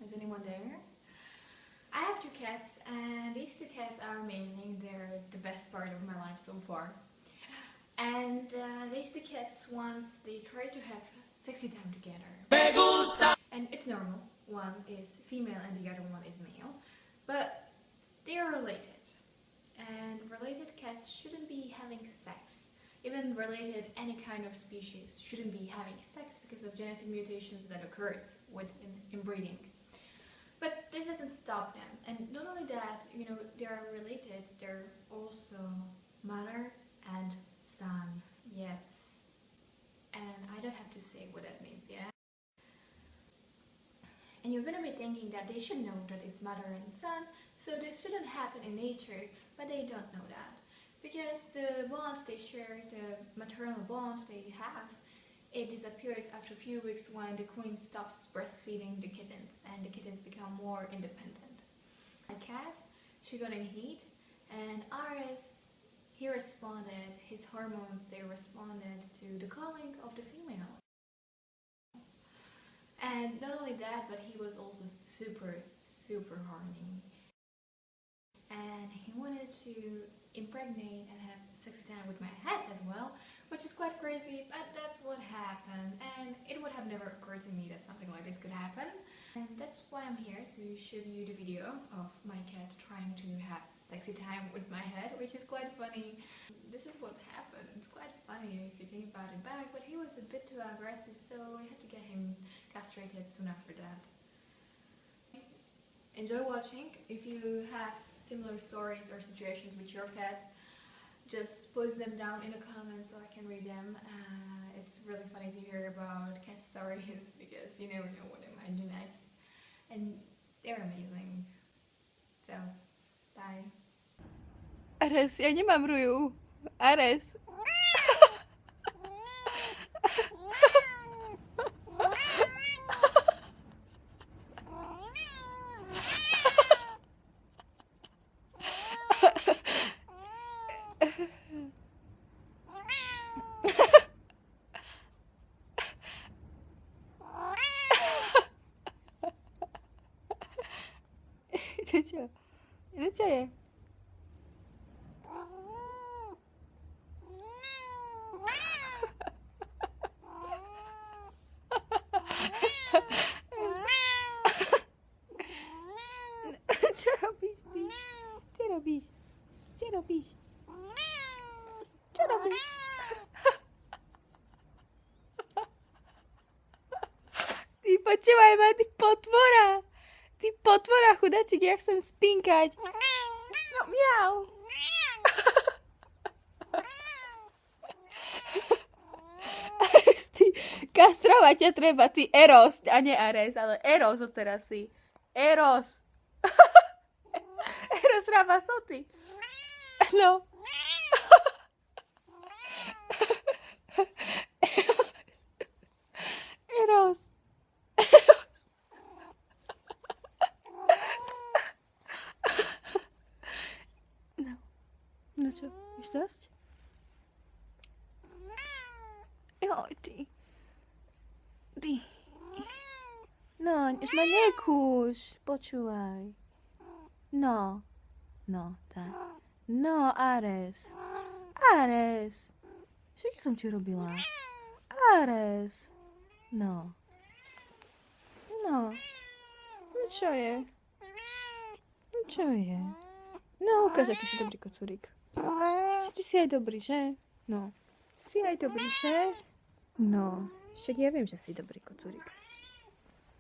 Is anyone there? I have two cats, and these two cats are amazing. They're the best part of my life so far. And these two cats, once they try to have sexy time together. And it's normal. One is female and the other one is male. But they are related. And related cats shouldn't be having sex. Even related any kind of species shouldn't be having sex because of genetic mutations that occurs with inbreeding. But this doesn't stop them. And not only that, they are related, they're also mother and son. Yes. And I don't have to say what that means, yeah? And you're gonna be thinking that they should know that it's mother and son, so this shouldn't happen in nature, but they don't know that. Because the bond they share, the maternal bond they have, it disappears after a few weeks when the queen stops breastfeeding the kittens and the kittens become more independent. My cat, she got in heat, and Ares, he responded, his hormones, they responded to the calling of the female. And not only that, but he was also super horny. And he wanted to impregnate and have sexy time with my head as well, which is quite crazy, but that's what happened. And it would have never occurred to me that something like this could happen. And that's why I'm here to show you the video of my cat trying to have sexy time with my head, which is quite funny. This is what happened. It's quite funny if you think about it back, but he was a bit too aggressive, so I had to get him castrated soon after that. Enjoy watching. If you have similar stories or situations with your cats, just post them down in the comments so I can read them. It's really funny to hear about cat stories because you never know what they might do next. And they're amazing. So, bye. Ares, ja nemám ruju. Ares. Čo je? Čo robíš ty? Čo robíš? Čo robíš? Čo robíš? Ty počúvaj ma, ty potvora! Ty potvora, chudáčik, ja chcem spinkať. No, miau. Ares, ty, kastrovať ťa treba, ty Eros, a nie Ares, ale Eros odteraz si. Eros. Eros Ramazzotti. No. Eros. No čo, už dosť? Joj, ty. Ty. No, už ma nekúš, počúvaj. No. No, tak. No, Ares. Ares. Však som ti robila. Ares. No. No. No čo je? No čo je? No, ukáž, aký si dobrý kocúrik. Ty si aj dobrý, že? No. Si aj dobrý, že? No. Však ja viem, že si dobrý kocúrik.